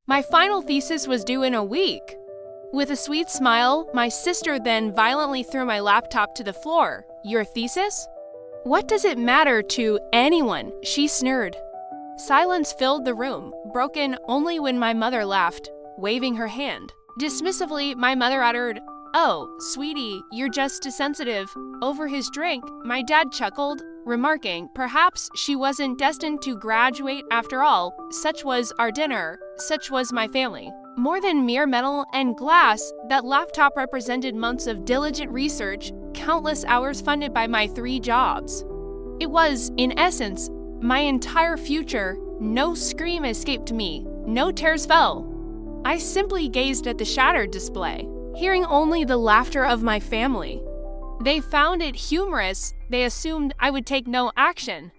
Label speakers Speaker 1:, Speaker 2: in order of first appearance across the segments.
Speaker 1: My final thesis was due in a week. With a sweet smile, my sister then violently threw my laptop to the floor. Your thesis? What does it matter to anyone? She sneered. Silence filled the room, broken only when my mother laughed, waving her hand. Dismissively, my mother uttered, "Oh, sweetie, you're just too sensitive." Over his drink, my dad chuckled, remarking perhaps she wasn't destined to graduate after all. Such was our dinner, such was my family. More than mere metal and glass, that laptop represented months of diligent research, countless hours funded by my 3 jobs. It was, in essence, my entire future. No scream escaped me, no tears fell. I simply gazed at the shattered display, hearing only the laughter of my family. They found it humorous. They assumed I would take no action.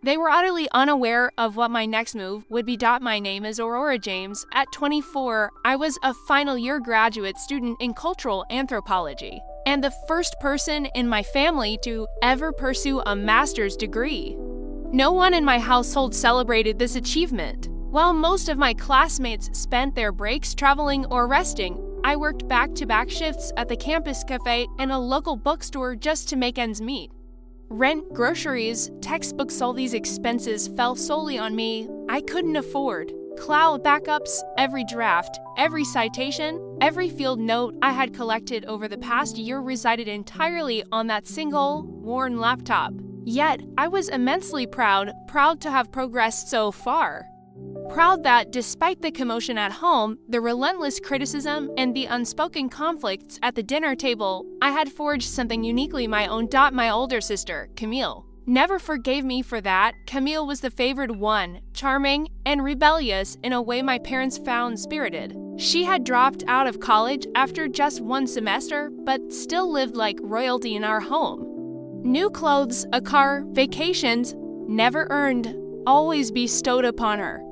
Speaker 1: They were utterly unaware of what my next move would be. My name is Aurora James. At 24, I was a final year graduate student in cultural anthropology, and the first person in my family to ever pursue a master's degree. No one in my household celebrated this achievement. While most of my classmates spent their breaks traveling or resting, I worked back-to-back shifts at the campus cafe and a local bookstore just to make ends meet. Rent, groceries, textbooks, all these expenses fell solely on me. I couldn't afford. Cloud backups, every draft, every citation, every field note I had collected over the past year resided entirely on that single, worn laptop. Yet, I was immensely proud to have progressed so far. Proud that, despite the commotion at home, the relentless criticism, and the unspoken conflicts at the dinner table, I had forged something uniquely my own. My older sister, Camille, never forgave me for that. Camille was the favored one, charming and rebellious in a way my parents found spirited. She had dropped out of college after just 1 semester, but still lived like royalty in our home. New clothes, a car, vacations, never earned, always bestowed upon her.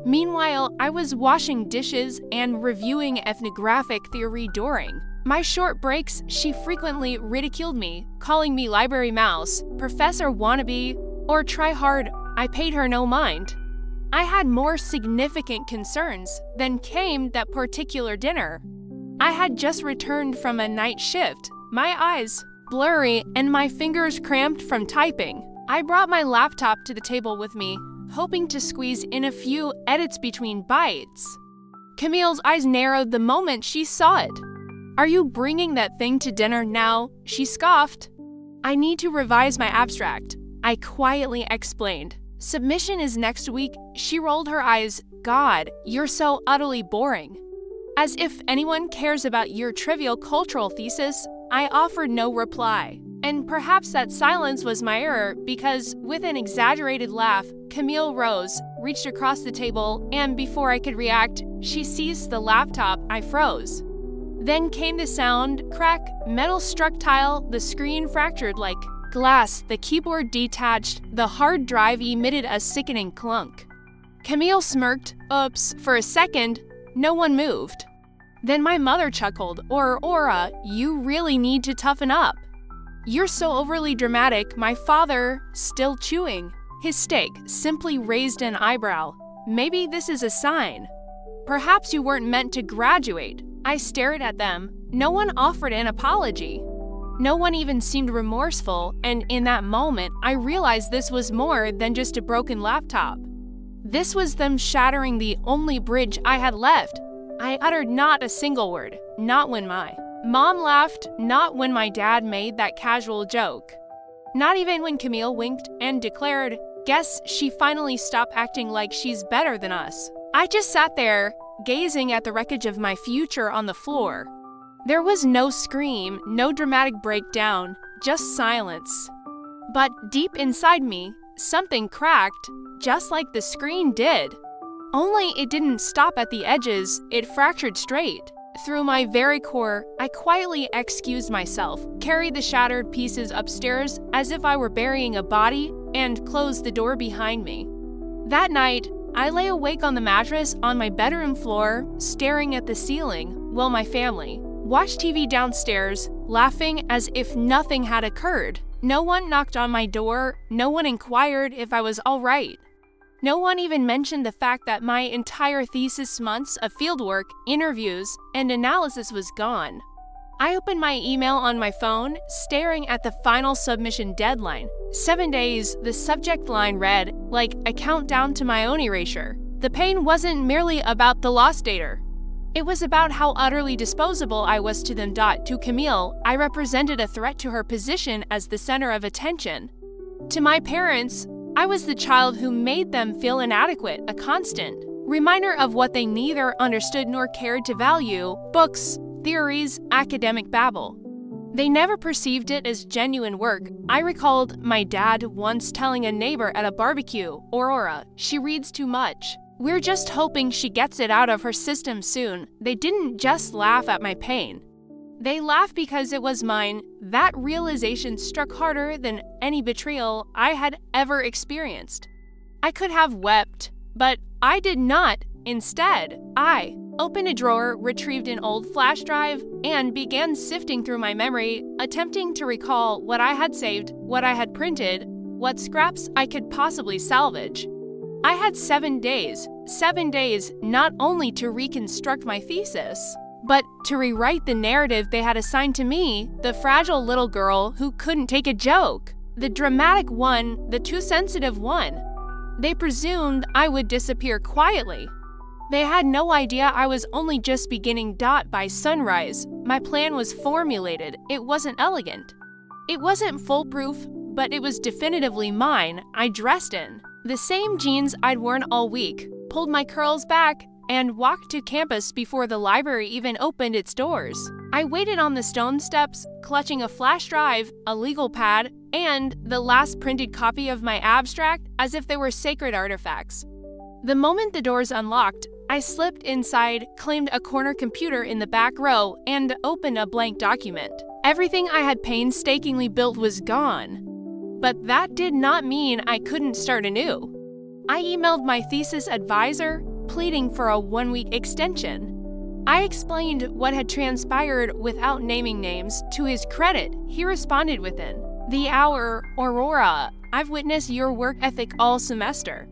Speaker 1: Meanwhile, I was washing dishes and reviewing ethnographic theory during my short breaks. She frequently ridiculed me, calling me library mouse, professor wannabe, or try hard. I paid her no mind. I had more significant concerns than came that particular dinner. I had just returned from a night shift, my eyes blurry and my fingers cramped from typing. I brought my laptop to the table with me, hoping to squeeze in a few edits between bites. Camille's eyes narrowed the moment she saw it. "Are you bringing that thing to dinner now?" she scoffed. "I need to revise my abstract," I quietly explained. "Submission is next week." She rolled her eyes. "God, you're so utterly boring." As if anyone cares about your trivial cultural thesis, I offered no reply. And perhaps that silence was my error, because with an exaggerated laugh, Camille rose, reached across the table, and before I could react, she seized the laptop. I froze. Then came the sound, crack, metal struck tile, the screen fractured like glass, the keyboard detached, the hard drive emitted a sickening clunk. Camille smirked. Oops. For a second, no one moved. Then my mother chuckled. Aurora, you really need to toughen up. You're so overly dramatic. My father, still chewing his steak, simply raised an eyebrow. Maybe this is a sign. Perhaps you weren't meant to graduate. I stared at them. No one offered an apology. No one even seemed remorseful, and in that moment, I realized this was more than just a broken laptop. This was them shattering the only bridge I had left. I uttered not a single word, not when my mom laughed, not when my dad made that casual joke. Not even when Camille winked and declared, "Guess she finally stopped acting like she's better than us." I just sat there, gazing at the wreckage of my future on the floor. There was no scream, no dramatic breakdown, just silence. But deep inside me, something cracked, just like the screen did. Only it didn't stop at the edges, it fractured straight. Through my very core, I quietly excused myself, carried the shattered pieces upstairs as if I were burying a body, and closed the door behind me. That night, I lay awake on the mattress on my bedroom floor, staring at the ceiling, while my family watched TV downstairs, laughing as if nothing had occurred. No one knocked on my door, no one inquired if I was all right. No one even mentioned the fact that my entire thesis months of fieldwork, interviews, and analysis was gone. I opened my email on my phone, staring at the final submission deadline. 7 days, the subject line read like a countdown to my own erasure. The pain wasn't merely about the lost dater. It was about how utterly disposable I was to them. To Camille, I represented a threat to her position as the center of attention. To my parents, I was the child who made them feel inadequate, a constant reminder of what they neither understood nor cared to value: books, theories, academic babble. They never perceived it as genuine work. I recalled my dad once telling a neighbor at a barbecue, "Aurora, she reads too much. We're just hoping she gets it out of her system soon." They didn't just laugh at my pain. They laughed because it was mine. That realization struck harder than any betrayal I had ever experienced. I could have wept, but I did not. Instead, I opened a drawer, retrieved an old flash drive, and began sifting through my memory, attempting to recall what I had saved, what I had printed, what scraps I could possibly salvage. I had 7 days not only to reconstruct my thesis, but to rewrite the narrative they had assigned to me, the fragile little girl who couldn't take a joke, the dramatic one, the too sensitive one. They presumed I would disappear quietly. They had no idea I was only just beginning. By sunrise, my plan was formulated. It wasn't elegant. It wasn't foolproof, but it was definitively mine. I dressed in the same jeans I'd worn all week, pulled my curls back, and walked to campus before the library even opened its doors. I waited on the stone steps, clutching a flash drive, a legal pad, and the last printed copy of my abstract as if they were sacred artifacts. The moment the doors unlocked, I slipped inside, claimed a corner computer in the back row, and opened a blank document. Everything I had painstakingly built was gone. But that did not mean I couldn't start anew. I emailed my thesis advisor, pleading for a 1-week extension. I explained what had transpired without naming names. To his credit, he responded within the hour, "Aurora, I've witnessed your work ethic all semester.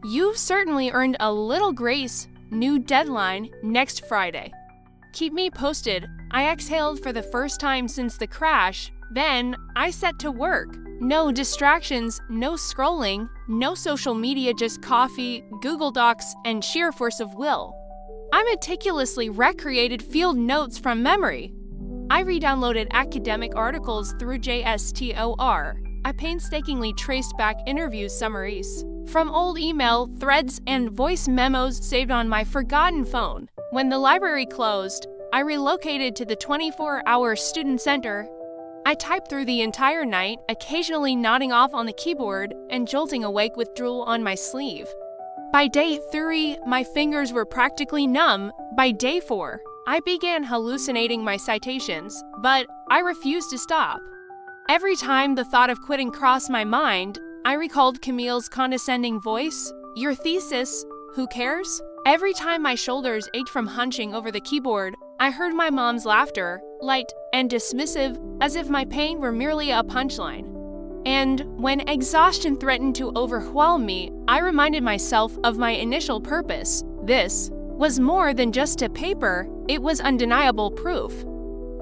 Speaker 1: You've certainly earned a little grace. New deadline next Friday. Keep me posted." I exhaled for the first time since the crash. Then I set to work. No distractions, no scrolling, no social media, just coffee, Google Docs, and sheer force of will. I meticulously recreated field notes from memory. I re-downloaded academic articles through JSTOR. I painstakingly traced back interview summaries from old email threads and voice memos saved on my forgotten phone. When the library closed, I relocated to the 24-hour student center. I typed through the entire night, occasionally nodding off on the keyboard and jolting awake with drool on my sleeve. By day 3, my fingers were practically numb. By day 4, I began hallucinating my citations, but I refused to stop. Every time the thought of quitting crossed my mind, I recalled Camille's condescending voice, "Your thesis, who cares?" Every time my shoulders ached from hunching over the keyboard, I heard my mom's laughter, light and dismissive, as if my pain were merely a punchline. And when exhaustion threatened to overwhelm me, I reminded myself of my initial purpose. This was more than just a paper, it was undeniable proof.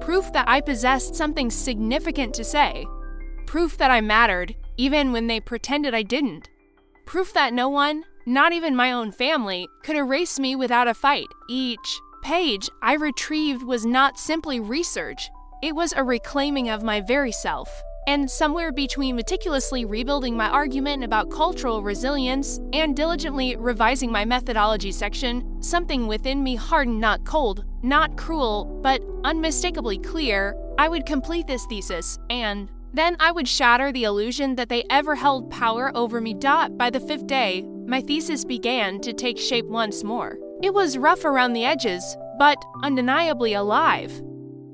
Speaker 1: Proof that I possessed something significant to say. Proof that I mattered, even when they pretended I didn't. Proof that no one, not even my own family, could erase me without a fight. Each page I retrieved was not simply research, it was a reclaiming of my very self. And somewhere between meticulously rebuilding my argument about cultural resilience and diligently revising my methodology section, something within me hardened, not cold, not cruel, but unmistakably clear. I would complete this thesis, and then I would shatter the illusion that they ever held power over me. By the 5th day, my thesis began to take shape once more. It was rough around the edges, but undeniably alive.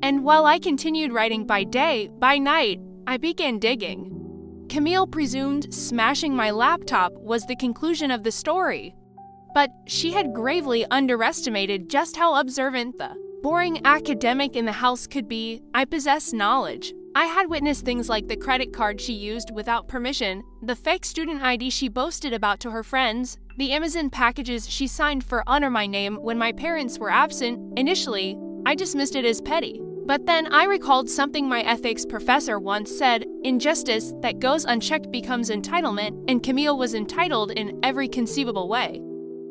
Speaker 1: And while I continued writing by day, by night, I began digging. Camille presumed smashing my laptop was the conclusion of the story. But she had gravely underestimated just how observant the boring academic in the house could be. I possessed knowledge, I had witnessed things like the credit card she used without permission, the fake student ID she boasted about to her friends, the Amazon packages she signed for under my name when my parents were absent. Initially, I dismissed it as petty. But then I recalled something my ethics professor once said: injustice that goes unchecked becomes entitlement, and Camille was entitled in every conceivable way.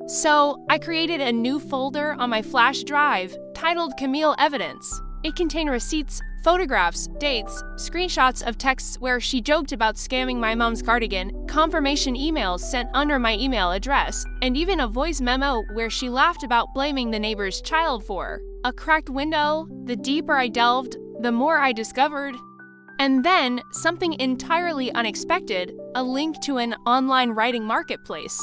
Speaker 1: So I created a new folder on my flash drive titled Camille Evidence. It contained receipts, photographs, dates, screenshots of texts where she joked about scamming my mom's cardigan, confirmation emails sent under my email address, and even a voice memo where she laughed about blaming the neighbor's child for her. A cracked window. The deeper I delved, the more I discovered. And then, something entirely unexpected, a link to an online writing marketplace.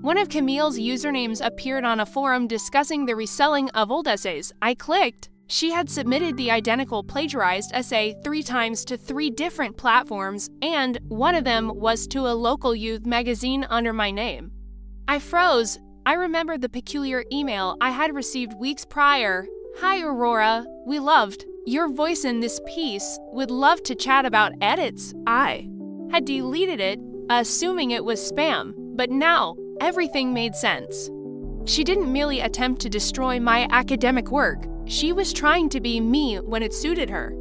Speaker 1: One of Camille's usernames appeared on a forum discussing the reselling of old essays. I clicked. She had submitted the identical plagiarized essay 3 times to 3 different platforms, and one of them was to a local youth magazine under my name. I froze. I remembered the peculiar email I had received weeks prior. "Hi Aurora, we loved your voice in this piece. Would love to chat about edits." I had deleted it, assuming it was spam, but now everything made sense. She didn't merely attempt to destroy my academic work. She was trying to be me when it suited her.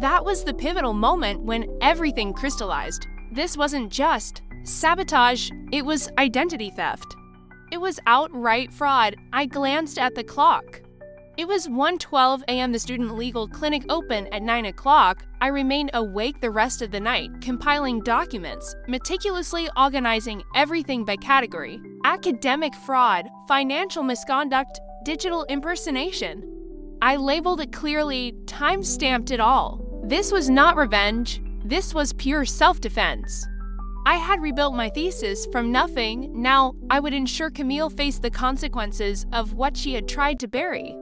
Speaker 1: That was the pivotal moment when everything crystallized. This wasn't just sabotage, it was identity theft. It was outright fraud. I glanced at the clock. It was 1:12 a.m. The student legal clinic opened at 9 o'clock. I remained awake the rest of the night, compiling documents, meticulously organizing everything by category: academic fraud, financial misconduct, digital impersonation. I labeled it clearly, time-stamped it all. This was not revenge. This was pure self-defense. I had rebuilt my thesis from nothing. Now I would ensure Camille faced the consequences of what she had tried to bury.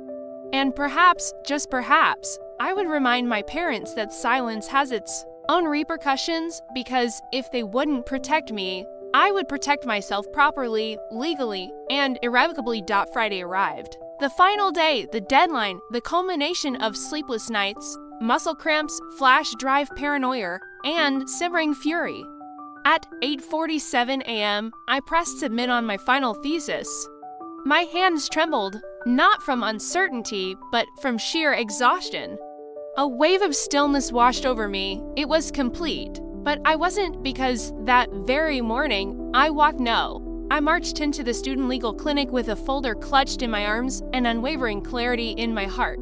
Speaker 1: And perhaps, just perhaps, I would remind my parents that silence has its own repercussions, because if they wouldn't protect me, I would protect myself properly, legally, and irrevocably. Friday arrived. The final day, the deadline, the culmination of sleepless nights, muscle cramps, flash drive paranoia, and simmering fury. At 8:47 a.m., I pressed submit on my final thesis. My hands trembled, not from uncertainty, but from sheer exhaustion. A wave of stillness washed over me. It was complete. But I wasn't, because that very morning, I marched into the student legal clinic with a folder clutched in my arms and unwavering clarity in my heart.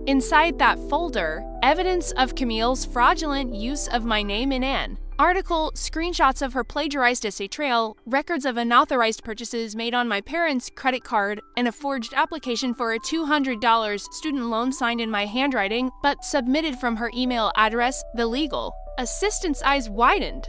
Speaker 1: Inside that folder, evidence of Camille's fraudulent use of my name in an article, screenshots of her plagiarized essay trail, records of unauthorized purchases made on my parents' credit card, and a forged application for a $200 student loan signed in my handwriting but submitted from her email address. The legal assistant's eyes widened.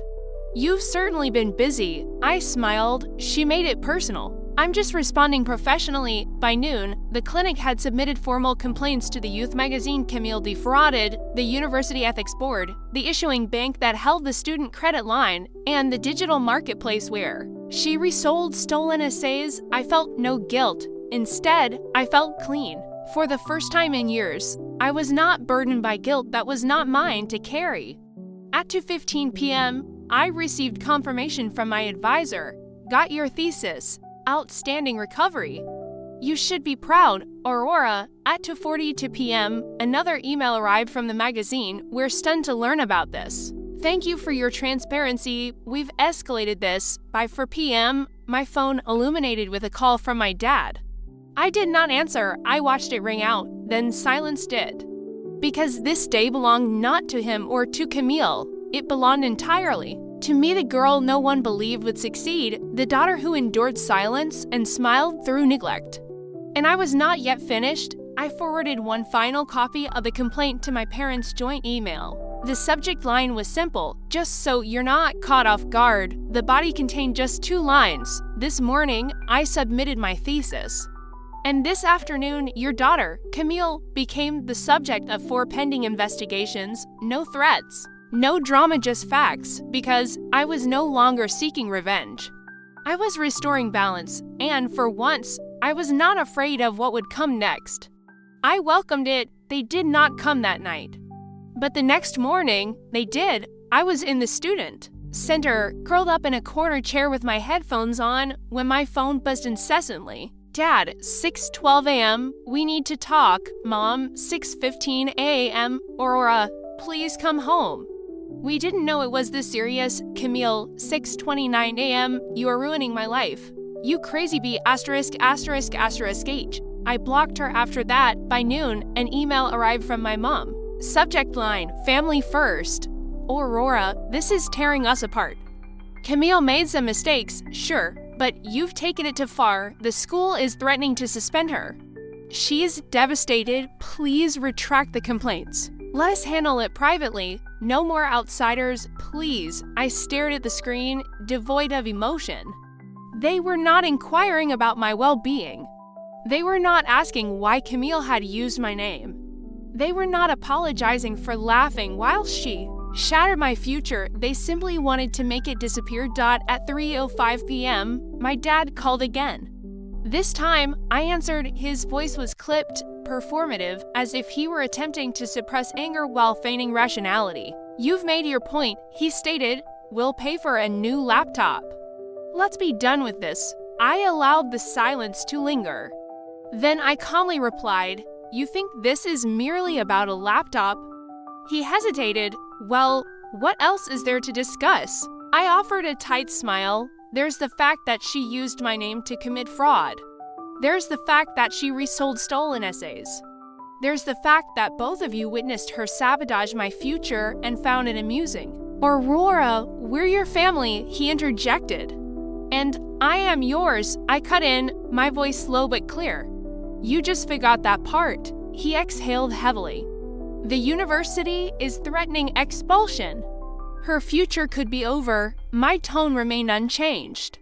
Speaker 1: "You've certainly been busy," I smiled. She made it personal. "I'm just responding professionally." By noon, the clinic had submitted formal complaints to the youth magazine Camille defrauded, the University Ethics Board, the issuing bank that held the student credit line, and the digital marketplace where she resold stolen essays. I felt no guilt. Instead, I felt clean. For the first time in years, I was not burdened by guilt that was not mine to carry. At 2:15 p.m., I received confirmation from my advisor. "Got your thesis. Outstanding recovery. You should be proud, Aurora." At 2:42 p.m., another email arrived from the magazine. "We're stunned to learn about this. Thank you for your transparency. We've escalated this." By 4 p.m., my phone illuminated with a call from my dad. I did not answer. I watched it ring out, then silenced it. Because this day belonged not to him or to Camille. It belonged entirely to me, the girl no one believed would succeed, the daughter who endured silence and smiled through neglect. And I was not yet finished. I forwarded one final copy of the complaint to my parents' joint email. The subject line was simple: "Just so you're not caught off guard." The body contained just 2 lines: "This morning, I submitted my thesis. And this afternoon, your daughter, Camille, became the subject of 4 pending investigations." No threats. No drama, just facts, because I was no longer seeking revenge. I was restoring balance, and for once, I was not afraid of what would come next. I welcomed it. They did not come that night. But the next morning, they did. I was in the student center, curled up in a corner chair with my headphones on when my phone buzzed incessantly. Dad, 6:12 a.m., we need to talk. Mom, 6:15 a.m., Aurora, please come home. We didn't know it was this serious. Camille, 6:29 a.m., you are ruining my life. You crazy bee, *****H. I blocked her after that. By noon, an email arrived from my mom. Subject line, family first. Aurora, this is tearing us apart. Camille made some mistakes, sure, but you've taken it too far. The school is threatening to suspend her. She is devastated. Please retract the complaints. Let us handle it privately. No more outsiders, please. I stared at the screen, devoid of emotion. They were not inquiring about my well-being. They were not asking why Camille had used my name. They were not apologizing for laughing while she shattered my future. They simply wanted to make it disappear. At 3:05 p.m., my dad called again. This time, I answered. His voice was clipped, performative, as if he were attempting to suppress anger while feigning rationality. You've made your point, he stated. We'll pay for a new laptop. Let's be done with this. I allowed the silence to linger. Then I calmly replied, you think this is merely about a laptop? He hesitated. Well, what else is there to discuss? I offered a tight smile. There's the fact that she used my name to commit fraud. There's the fact that she resold stolen essays. There's the fact that both of you witnessed her sabotage my future and found it amusing. Aurora, we're your family, he interjected. And I am yours, I cut in, my voice slow but clear. You just forgot that part. He exhaled heavily. The university is threatening expulsion. Her future could be over. My tone remained unchanged.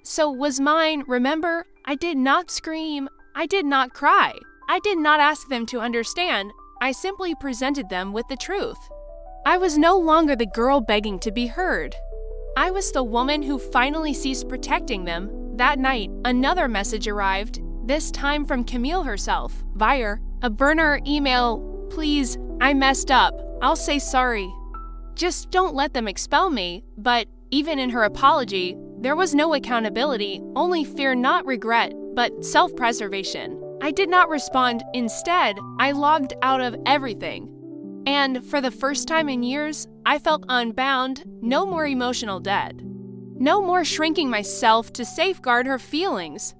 Speaker 1: So was mine. Remember, I did not scream. I did not cry. I did not ask them to understand. I simply presented them with the truth. I was no longer the girl begging to be heard. I was the woman who finally ceased protecting them. That night, another message arrived, this time from Camille herself, via a burner email. Please, I messed up. I'll say sorry. Just don't let them expel me. But even in her apology, there was no accountability, only fear, not regret, but self-preservation. I did not respond. Instead, I logged out of everything. And for the first time in years, I felt unbound, no more emotional debt. No more shrinking myself to safeguard her feelings.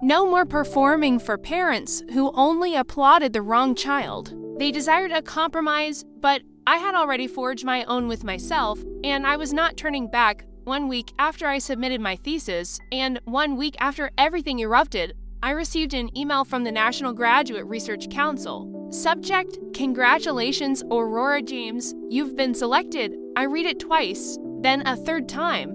Speaker 1: No more performing for parents who only applauded the wrong child. They desired a compromise, but I had already forged my own with myself, and I was not turning back. 1 week after I submitted my thesis, and 1 week after everything erupted, I received an email from the National Graduate Research Council. Subject, congratulations, Aurora James, you've been selected. I read it twice, then a third time.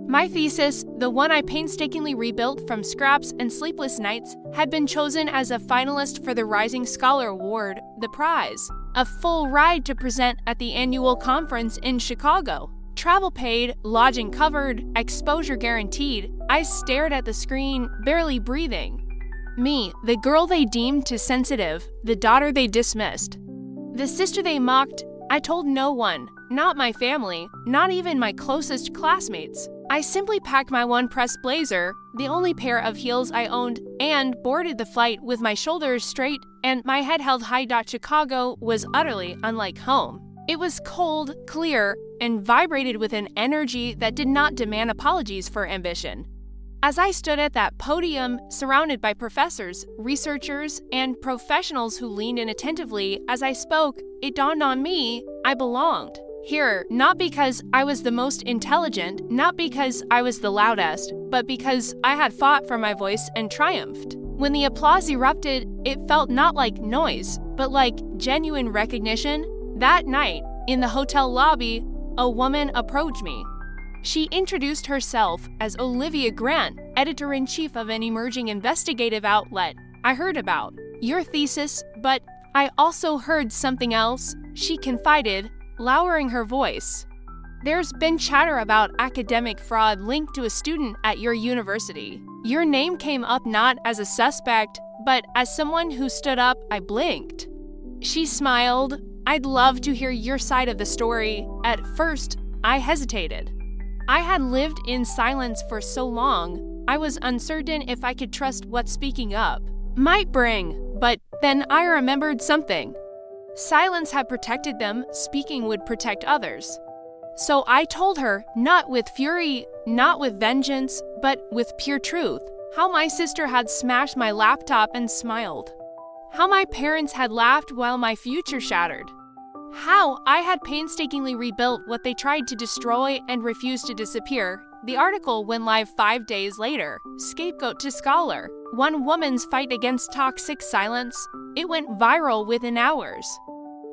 Speaker 1: My thesis, the one I painstakingly rebuilt from scraps and sleepless nights, had been chosen as a finalist for the Rising Scholar Award, the prize. A full ride to present at the annual conference in Chicago. Travel paid, lodging covered, exposure guaranteed. I stared at the screen, barely breathing. Me, the girl they deemed too sensitive, the daughter they dismissed. The sister they mocked. I told no one, not my family, not even my closest classmates. I simply packed my one-pressed blazer, the only pair of heels I owned, and boarded the flight with my shoulders straight and my head held high. Chicago was utterly unlike home. It was cold, clear, and vibrated with an energy that did not demand apologies for ambition. As I stood at that podium, surrounded by professors, researchers, and professionals who leaned in attentively as I spoke, it dawned on me I belonged. Here, not because I was the most intelligent, not because I was the loudest, but because I had fought for my voice and triumphed. When the applause erupted, it felt not like noise, but like genuine recognition. That night, in the hotel lobby, a woman approached me. She introduced herself as Olivia Grant, editor-in-chief of an emerging investigative outlet I heard about. Your thesis, but I also heard something else, she confided, lowering her voice. There's been chatter about academic fraud linked to a student at your university. Your name came up not as a suspect, but as someone who stood up. I blinked. She smiled. I'd love to hear your side of the story. At first, I hesitated. I had lived in silence for so long, I was uncertain if I could trust what speaking up might bring, but then I remembered something. Silence had protected them, speaking would protect others. So I told her, not with fury, not with vengeance, but with pure truth, how my sister had smashed my laptop and smiled. How my parents had laughed while my future shattered. How I had painstakingly rebuilt what they tried to destroy and refused to disappear. The article went live 5 days later. Scapegoat to scholar. One woman's fight against toxic silence. It went viral within hours.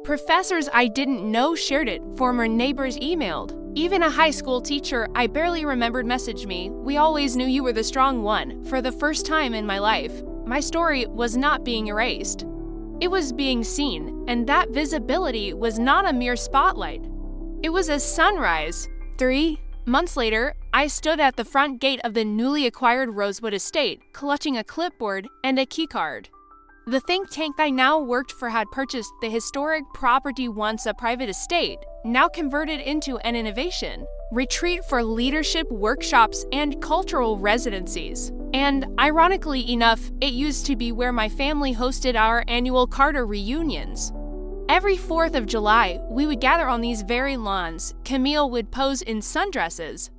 Speaker 1: Professors I didn't know shared it. Former neighbors emailed. Even a high school teacher I barely remembered messaged me. We always knew you were the strong one. For the first time in my life, my story was not being erased. It was being seen, and that visibility was not a mere spotlight. It was a sunrise. 3 months later, I stood at the front gate of the newly acquired Rosewood estate, clutching a clipboard and a keycard. The think tank I now worked for had purchased the historic property, once a private estate, now converted into an innovation retreat for leadership workshops and cultural residencies. And ironically enough, it used to be where my family hosted our annual Carter reunions. Every 4th of July, we would gather on these very lawns. Camille would pose in sundresses.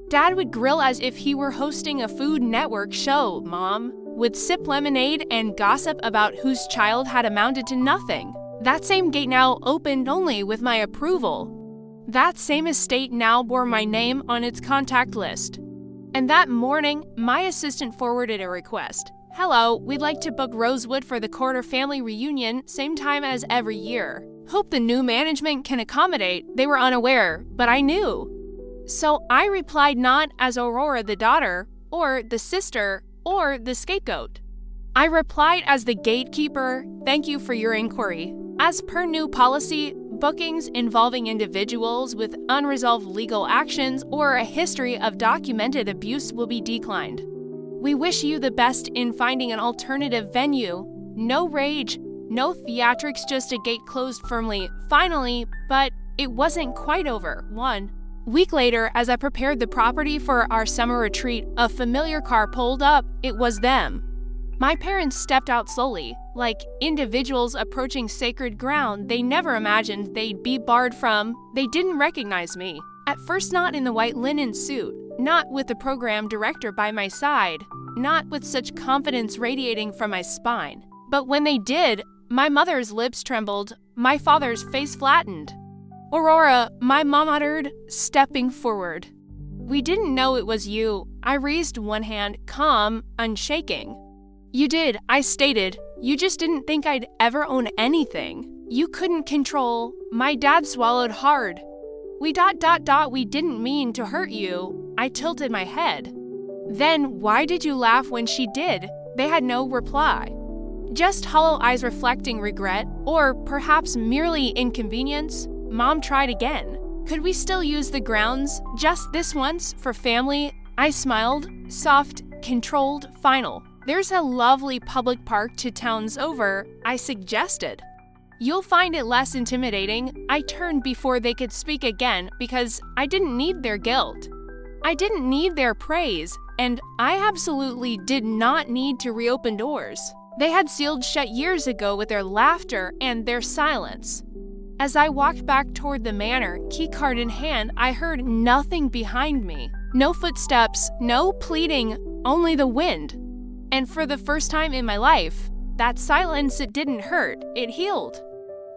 Speaker 1: Dad would grill as if he were hosting a Food Network show. Mom would sip lemonade and gossip about whose child had amounted to nothing. That same gate now opened only with my approval. That same estate now bore my name on its contact list. And that morning, my assistant forwarded a request. Hello, we'd like to book Rosewood for the Carter family reunion, same time as every year. Hope the new management can accommodate. They were unaware, but I knew. So I replied not as Aurora the daughter, or the sister, or the scapegoat. I replied as the gatekeeper. Thank you for your inquiry. As per new policy, bookings involving individuals with unresolved legal actions or a history of documented abuse will be declined. We wish you the best in finding an alternative venue. No rage, no theatrics, just a gate closed firmly. Finally, but it wasn't quite over. 1 week later, as I prepared the property for our summer retreat, a familiar car pulled up. It was them. My parents stepped out slowly, like individuals approaching sacred ground they never imagined they'd be barred from. They didn't recognize me. At first, not in the white linen suit, not with the program director by my side, not with such confidence radiating from my spine. But when they did, my mother's lips trembled, my father's face flattened. Aurora, my mom uttered, stepping forward. We didn't know it was you. I raised one hand, calm, unshaking. You did, I stated. You just didn't think I'd ever own anything. You couldn't control. My dad swallowed hard. We ... we didn't mean to hurt you. I tilted my head. Then why did you laugh when she did? They had no reply. Just hollow eyes reflecting regret, or perhaps merely inconvenience. Mom tried again. Could we still use the grounds, just this once, for family? I smiled, soft, controlled, final. There's a lovely public park 2 towns over, I suggested. You'll find it less intimidating. I turned before they could speak again because I didn't need their guilt. I didn't need their praise, and I absolutely did not need to reopen doors. They had sealed shut years ago with their laughter and their silence. As I walked back toward the manor, keycard in hand, I heard nothing behind me. No footsteps, no pleading, only the wind. And for the first time in my life, that silence, it didn't hurt, it healed.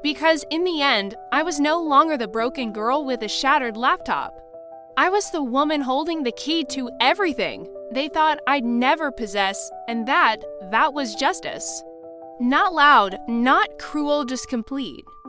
Speaker 1: Because in the end, I was no longer the broken girl with a shattered laptop. I was the woman holding the key to everything they thought I'd never possess, and that was justice. Not loud, not cruel, just complete.